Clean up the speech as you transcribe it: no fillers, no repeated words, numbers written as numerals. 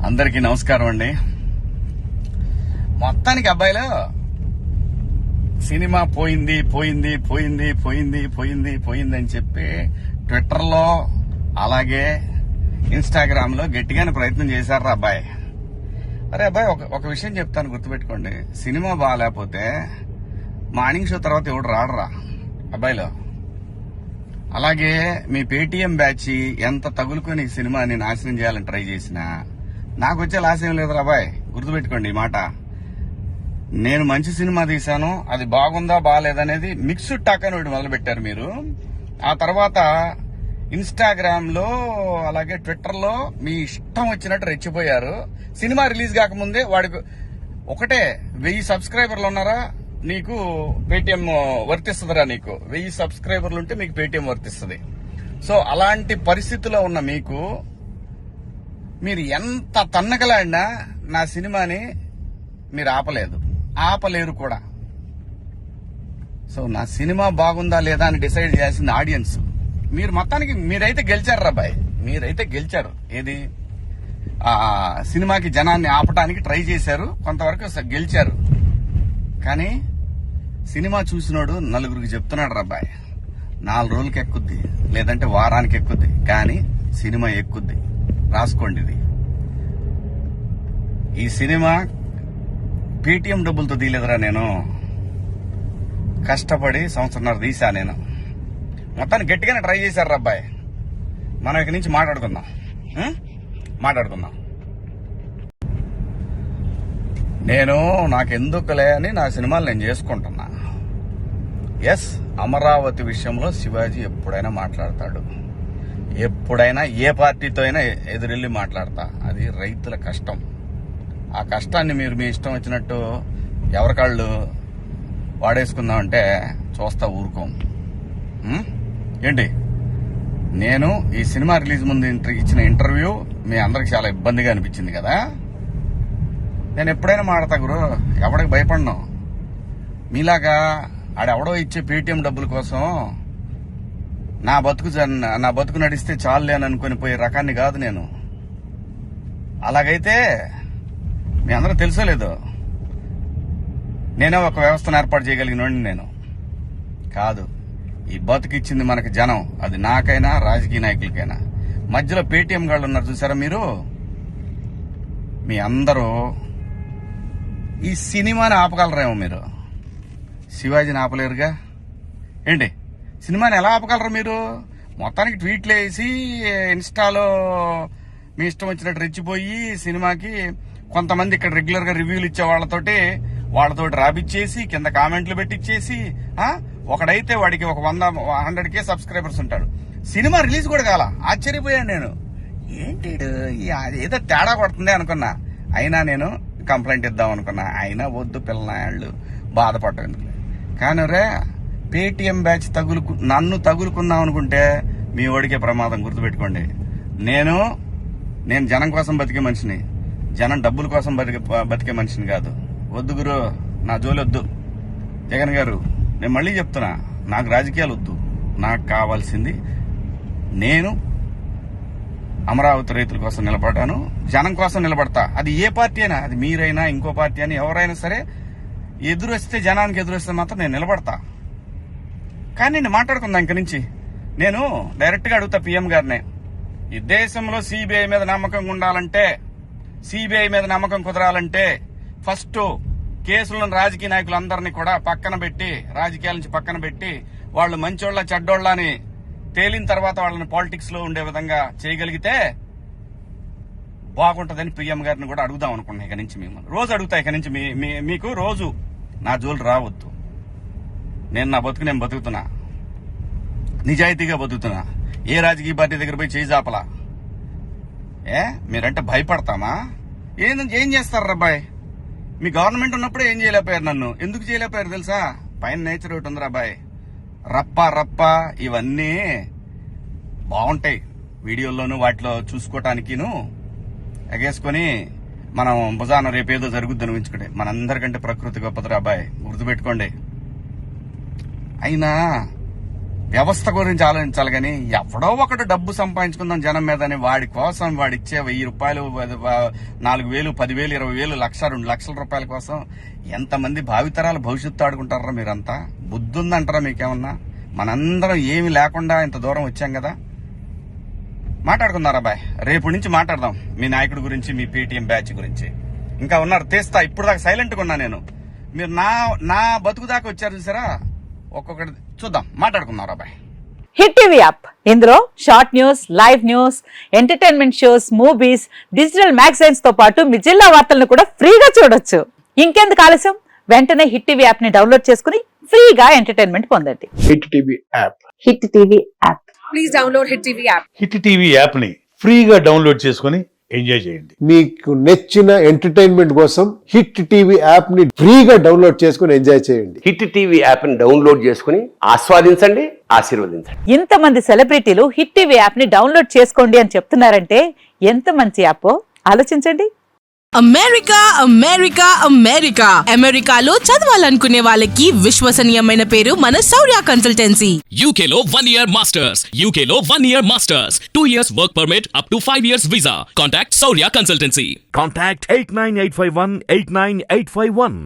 అందరికీ నమస్కారం అండి. మొత్తానికి అబ్బాయిలో సినిమా పోయింది పోయింది పోయింది పోయింది పోయింది పోయింది అని చెప్పి ట్విట్టర్లో అలాగే ఇన్స్టాగ్రామ్ లో గట్టిగానే ప్రయత్నం చేశారు అబ్బాయి. అరే అబ్బాయి, ఒక విషయం చెప్తాను, గుర్తుపెట్టుకోండి. సినిమా బాగాలేకపోతే మార్నింగ్ షో తర్వాత ఎవడు రాడరా అబ్బాయిలో. అలాగే మీ పేటీఎం బ్యాచ్ ఎంత తగులుకొని ఈ సినిమాని నాశనం చేయాలని ట్రై చేసినా నాకు వచ్చే లాస్ ఏం లేదు అబ్బాయి. గుర్తుపెట్టుకోండి ఈ మాట. నేను మంచి సినిమా తీశాను, అది బాగుందా బాగాలేదనేది మిక్స్డ్ టాక్ అని ఒకటి మొదలు పెట్టారు మీరు. ఆ తర్వాత ఇన్స్టాగ్రామ్ లో అలాగే ట్విట్టర్ లో మీ ఇష్టం వచ్చినట్టు రెచ్చిపోయారు. సినిమా రిలీజ్ కాకముందే వాడికి ఒకటే 1000 సబ్స్క్రైబర్లు ఉన్నారా నీకు పేటిఎం వర్తిస్తుందిరా, నీకు 1000 సబ్స్క్రైబర్లు ఉంటే మీకు పేటిఎం వర్తిస్తుంది. సో అలాంటి పరిస్థితిలో ఉన్న మీకు మీరు ఎంత తన్నగలాడినా నా సినిమాని మీరు ఆపలేరు కూడా. సో నా సినిమా బాగుందా లేదా అని డిసైడ్ చేయాల్సింది ఆడియన్స్. మీరు మొత్తానికి మీరైతే గెలిచారు రాబాయ్, మీరైతే గెలిచారు. ఏది సినిమాకి జనాన్ని ఆపడానికి ట్రై చేశారు, కొంతవరకు గెలిచారు. కానీ సినిమా చూసినోడు నలుగురికి చెప్తున్నాడు రాబాయ్, 4 రోజులకి ఎక్కుద్ది, లేదంటే వారానికి ఎక్కుద్ది, కానీ సినిమా ఎక్కుద్ది. రాసుకోండి ఇది. ఈ సినిమా పేటిఎం డబ్బులతో తీయలేదురా, నేను కష్టపడి 1.5 సంవత్సరం తీసా. నేను మొత్తాన్ని గట్టిగానే ట్రై చేశారు అబ్బాయి. మనం ఇక్కడి నుంచి మాట్లాడుకుందాం. నేను నాకెందుకులే అని నా సినిమాలు నేను చేసుకుంటున్నా. ఎస్, అమరావతి విషయంలో శివాజీ ఎప్పుడైనా మాట్లాడతాడు, ఎప్పుడైనా ఏ పార్టీతో అయినా ఎదురెళ్ళి మాట్లాడతా. అది రైతుల కష్టం. ఆ కష్టాన్ని మీరు మీ ఇష్టం వచ్చినట్టు ఎవరికాళ్ళు వాడేసుకుందామంటే చూస్తా ఊరుకోం. ఏంటి, నేను ఈ సినిమా రిలీజ్ ముందు ఇచ్చిన ఇంటర్వ్యూ మీ అందరికి చాలా ఇబ్బందిగా అనిపించింది కదా. నేను ఎప్పుడైనా మాడతా గురు, ఎవడికి భయపడను. మీలాగా ఆడెవడో ఇచ్చే పేటిఎం డబ్బుల కోసం నా బతుకు నడిస్తే చాలులే అని అనుకుని పోయే రకాన్ని కాదు నేను. అలాగైతే మీ అందరూ తెలుసో లేదో, నేనే ఒక వ్యవస్థను ఏర్పాటు చేయగలిగినోడిని నేను కాదు. ఈ బతుకిచ్చింది మనకి జనం, అది నాకైనా రాజకీయ నాయకులకైనా. మధ్యలో పేటీఎం గాళ్ళు ఉన్నారు చూసారా మీరు, మీ అందరూ ఈ సినిమాని ఆపగలరేమో, మీరు శివాజీని ఆపలేరుగా. ఏంటి, సినిమాని ఎలా ఆపగలరు మీరు? మొత్తానికి ట్వీట్లు వేసి ఇన్స్టాలో మీ ఇష్టం వచ్చినట్టు రెచ్చిపోయి సినిమాకి కొంతమంది ఇక్కడ రెగ్యులర్ గా రివ్యూలు ఇచ్చే వాళ్ళతోటి రాపిచ్చేసి కింద కామెంట్లు పెట్టిచ్చేసి, ఒకడైతే వాడికి ఒక 100K సబ్స్క్రైబర్స్ ఉంటాడు. సినిమా రిలీజ్ కూడా కాల. ఆశ్చర్యపోయాను నేను, ఏంటి ఏదో తేడా కొడుతుంది అనుకున్నా. అయినా నేను కంప్లైంట్ ఇద్దాం అనుకున్నా, అయినా వద్దు పిల్లనాళ్ళు బాధపడ్డాను. కానీ రే, పేటిఎం బ్యాచ్ నన్ను తగులుకుందాం అనుకుంటే మీ ఓడికే ప్రమాదం. గుర్తుపెట్టుకోండి, నేను జనం కోసం బతికే మనిషిని, జనం డబ్బుల కోసం బతికే మనిషిని కాదు. వద్దు గురు, నా జోలి వద్దు. జగన్ గారు, నేను మళ్ళీ చెప్తున్నా, నాకు రాజకీయాలు వద్దు. నాకు కావాల్సింది, నేను అమరావతి రైతుల కోసం నిలబడ్డాను, జనం కోసం నిలబడతా. అది ఏ పార్టీ అయినా, అది మీరైనా ఇంకో పార్టీ అయినా ఎవరైనా సరే, ఎదురొస్తే జనానికి ఎదురొస్తే మాత్రం నేను నిలబడతా. కానీ నేను మాట్లాడుకుందా ఇంక నుంచి. నేను డైరెక్ట్ గా అడుగుతా పీఎం గారినే, ఈ దేశంలో సిబిఐ మీద నమ్మకం ఉండాలంటే, సిబిఐ మీద నమ్మకం కుదరాలంటే ఫస్ట్ కేసులను రాజకీయ నాయకులందరినీ కూడా పక్కన పెట్టి, రాజకీయాల నుంచి పక్కన పెట్టి, వాళ్ళు మంచోళ్ళ చెడ్డోళ్ళ అని తేలిన తర్వాత వాళ్ళని పాలిటిక్స్ లో ఉండే విధంగా చేయగలిగితే బాగుంటదని పీఎం గారిని కూడా అడుగుదాం అనుకున్నా. ఇక నుంచి మిమ్మల్ని రోజు అడుగుతా. ఇక నుంచి మీకు రోజు నా జోలు రావద్దు. నేను నా బతుకు నేను బతుకుతున్నా, నిజాయితీగా బతుకుతున్నా. ఏ రాజకీయ పార్టీ దగ్గర పోయి చేయి జాపలా. మీరంటే భయపడతామా? ఏం చేస్తారు అబ్బాయి? మీ గవర్నమెంట్ ఉన్నప్పుడే ఏం చేయలేకపోయారు. నన్ను ఎందుకు చేయలేకపోయారు తెలుసా? పైన నేచర్ ఒకటి ఉందిరా అబ్బాయి. రప్ప ఇవన్నీ బాగుంటాయి వీడియోల్లోనూ వాటిలో చూసుకోవటానికిను ఎగేసుకొని మనం భుజాన రేపేదో జరుగుద్దని ఊహించుకుంటే. మనందరికంటే ప్రకృతి గొప్పదిరా అబ్బాయి, గుర్తుపెట్టుకోండి. అయినా వ్యవస్థ గురించి ఆలోచించాలి కానీ ఎవడో ఒకడు డబ్బు సంపాదించుకుందాం జనం మీద అని వాడి కోసం వాడిచ్చే 1000 రూపాయలు 4000 10,000 20,000 లక్ష 2 లక్షల రూపాయల కోసం ఎంతమంది భావితరాల భవిష్యత్తు ఆడుకుంటారా మీరంతా? బుద్ధి ఉందంటారా మీకేమన్నా? మనందరం ఏమి లేకుండా ఇంత దూరం వచ్చాం కదా. మాట్లాడుకుందారా బాయ్, రేపు నుంచి మాట్లాడదాం మీ నాయకుడి గురించి, మీ పేటీఎం బ్యాచ్ గురించి. ఇంకా ఉన్నారు తీస్తా, ఇప్పుడు దాకా సైలెంట్గా ఉన్నా నేను. మీరు నా బతుకు దాకా వచ్చారు చూసారా, ఒక్కొక్కటి చూద్దాం, మాట్లాడుకుందాం రా బాయ్. హిట్ టీవీ యాప్, ఇందులో short news, live news, entertainment shows, movies, digital magazines తో పాటు మీ జిల్లా వార్తలను కూడా ఫ్రీగా చూడొచ్చు. ఇంకెందుకు ఆలస్యం, వెంటనే హిట్ టీవీ యాప్ ని డౌన్లోడ్ చేసుకుని ఫ్రీగా ఎంటర్టైన్మెంట్ పొందండి. Hit TV app. Hit TV app. Please download hit TV app. Hit TV app ని ఫ్రీగా డౌన్లోడ్ చేసుకుని ఎంజాయ్ చేయండి. మీకు నచ్చిన ఎంటర్టైన్మెంట్ కోసం హిట్ టీవీ యాప్ ని ఫ్రీగా డౌన్లోడ్ చేసుకుని ఎంజాయ్ చేయండి. హిట్ టీవీ యాప్ ని డౌన్లోడ్ చేసుకుని ఆస్వాదించండి, ఆశీర్వదించండి. ఇంతమంది సెలబ్రిటీలు హిట్ టీవీ యాప్ ని డౌన్లోడ్ చేసుకోండి అని చెప్తున్నారంటే ఎంత మంచి యాప్ ఆలోచించండి. అమెరికా అమెరికా అమెరికా అమెరికాలో చదవాలనుకునే వాళ్ళకి విశ్వసనీయమైన పేరు మన శౌర్య కన్సల్టెన్సీ. UK లో 1 year masters. UK లో 1 year masters. 2 years work permit up to 5 years visa. Contact Saurya Consultancy. Contact 89851 89851.